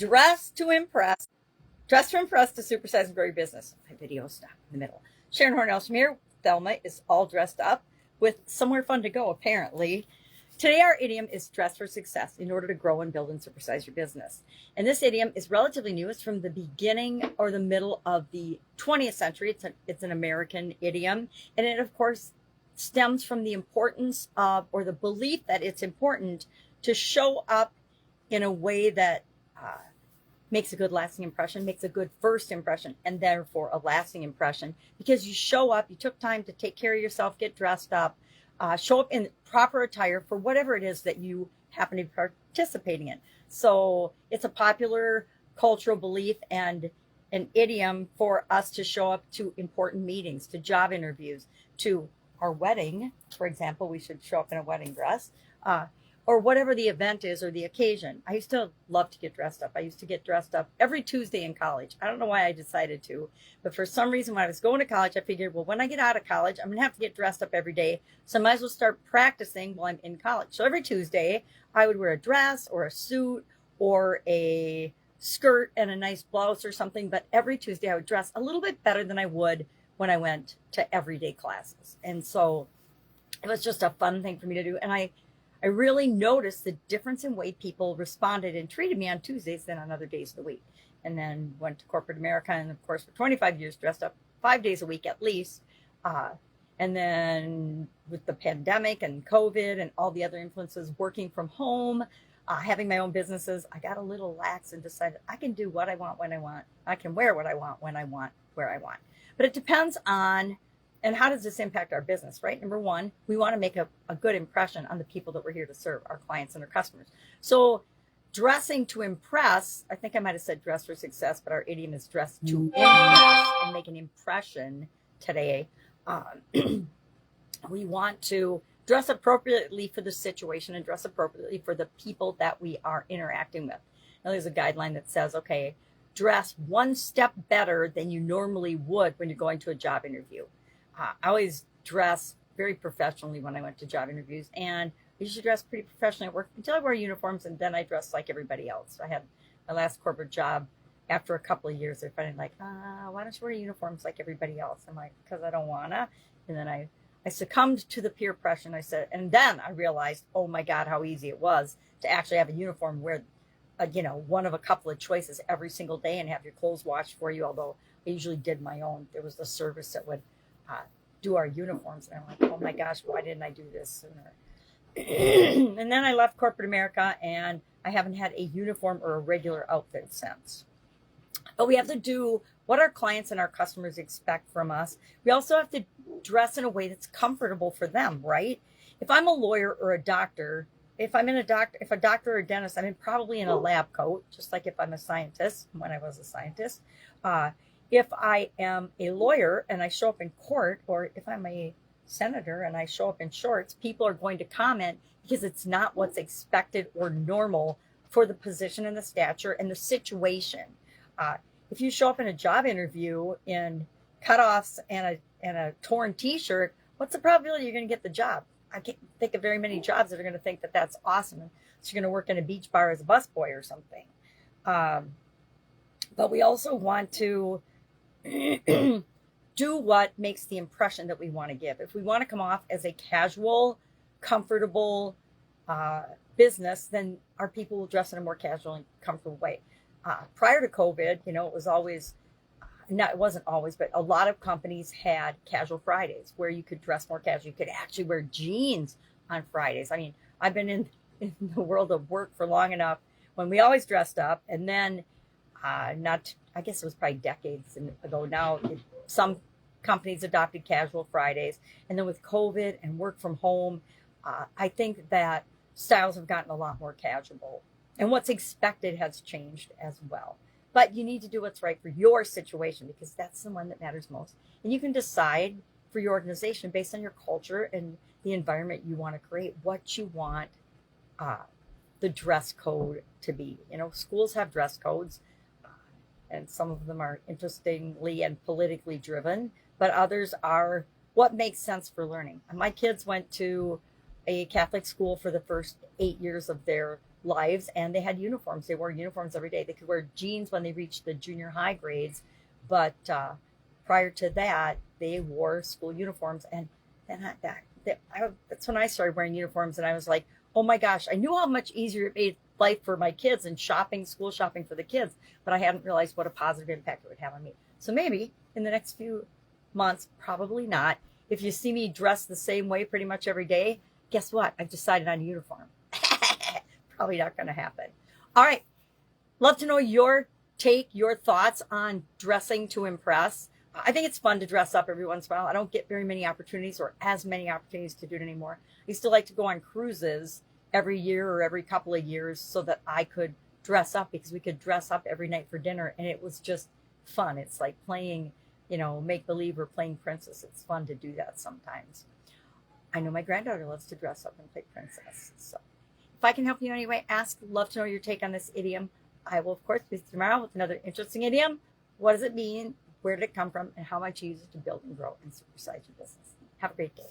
Dress to impress. Dress to impress to supersize and grow your business. My video stopped in the middle. Sharon Horne-Ellstrom here. Thelma is all dressed up with somewhere fun to go, apparently. Today, our idiom is dress for success in order to grow and build and supersize your business. And this idiom is relatively new. It's from the beginning or the middle of the 20th century. It's an American idiom. And it, of course, stems from the importance of, or the belief that it's important to show up in a way that makes a good lasting impression, makes a good first impression, and therefore a lasting impression, because you show up, you took time to take care of yourself, get dressed up, show up in proper attire for whatever it is that you happen to be participating in. So it's a popular cultural belief and an idiom for us to show up to important meetings, to job interviews, to our wedding, for example. We should show up in a wedding dress, or whatever the event is or the occasion. I used to love to get dressed up. I used to get dressed up every Tuesday in college. I don't know why I decided to, but for some reason when I was going to college, I figured, well, when I get out of college, I'm gonna have to get dressed up every day. So I might as well start practicing while I'm in college. So every Tuesday, I would wear a dress or a suit or a skirt and a nice blouse or something. But every Tuesday, I would dress a little bit better than I would when I went to everyday classes. And so it was just a fun thing for me to do. And I really noticed the difference in way people responded and treated me on Tuesdays than on other days of the week. And then went to corporate America, and of course for 25 years dressed up 5 days a week at least. And then with the pandemic and COVID and all the other influences, working from home, having my own businesses, I got a little lax and decided I can do what I want when I want. I can wear what I want when I want, where I want. But it depends on, and how does this impact our business, right? Number one, we want to make a good impression on the people that we're here to serve, our clients and our customers. So dressing to impress, I think I might have said dress for success, but our idiom is dress to impress and make an impression today. We want to dress appropriately for the situation and dress appropriately for the people that we are interacting with. Now, there's a guideline that says, okay, dress one step better than you normally would when you're going to a job interview. I always dress very professionally when I went to job interviews, and I usually dress pretty professionally at work until I wear uniforms, and then I dress like everybody else. I had my last corporate job. After a couple of years, they're finding like, why don't you wear uniforms like everybody else? I'm like, because I don't wanna. And then I succumbed to the peer pressure, and I said, and then I realized, oh my God, how easy it was to actually have a uniform, wear, one of a couple of choices every single day, and have your clothes washed for you. Although I usually did my own. There was the service that would do our uniforms, and I'm like, oh my gosh, why didn't I do this sooner? And then I left corporate America, and I haven't had a uniform or a regular outfit since. But we have to do what our clients and our customers expect from us. We also have to dress in a way that's comfortable for them, right? If I'm a lawyer or a doctor, if a doctor or a dentist, I'm probably in a lab coat, just like if I'm a scientist, when I was a scientist. If I am a lawyer and I show up in court, or if I'm a senator and I show up in shorts, people are going to comment because it's not what's expected or normal for the position and the stature and the situation. If you show up in a job interview in cutoffs and a torn T-shirt, what's the probability you're going to get the job? I can't think of very many jobs that are going to think that that's awesome. So you're going to work in a beach bar as a busboy or something. But we also want to do what makes the impression that we want to give. If we want to come off as a casual, comfortable business, then our people will dress in a more casual and comfortable way. Prior to COVID, it was always, it wasn't always, but a lot of companies had casual Fridays where you could dress more casual. You could actually wear jeans on Fridays. I mean, I've been in the world of work for long enough when we always dressed up, and then I guess it was probably decades ago now, some companies adopted casual Fridays. And then with COVID and work from home, I think that styles have gotten a lot more casual. And what's expected has changed as well. But you need to do what's right for your situation, because that's the one that matters most. And you can decide for your organization based on your culture and the environment you want to create, what you want the dress code to be. Schools have dress codes. And some of them are interestingly and politically driven, but others are what makes sense for learning. And my kids went to a Catholic school for the first 8 years of their lives, and they had uniforms. They wore uniforms every day. They could wear jeans when they reached the junior high grades, but prior to that, they wore school uniforms. And then that's when I started wearing uniforms, and I was like, oh my gosh, I knew how much easier it made life for my kids and shopping, school shopping for the kids, but I hadn't realized what a positive impact it would have on me. So maybe in the next few months, probably not, if you see me dressed the same way pretty much every day, guess what? I've decided on a uniform. Probably not going to happen. All right. Love to know your take, your thoughts on dressing to impress. I think it's fun to dress up every once in a while. I don't get very many opportunities, or as many opportunities, to do it anymore. I used to like to go on cruises every year or every couple of years so that I could dress up, because we could dress up every night for dinner, and it was just fun. It's like playing, make believe, or playing princess. It's fun to do that sometimes. I know my granddaughter loves to dress up and play princess. So if I can help you in any way, ask. Love to know your take on this idiom. I will, of course, be with you tomorrow with another interesting idiom. What does it mean? Where did it come from? And how might you use it to build and grow and supersize your business? Have a great day.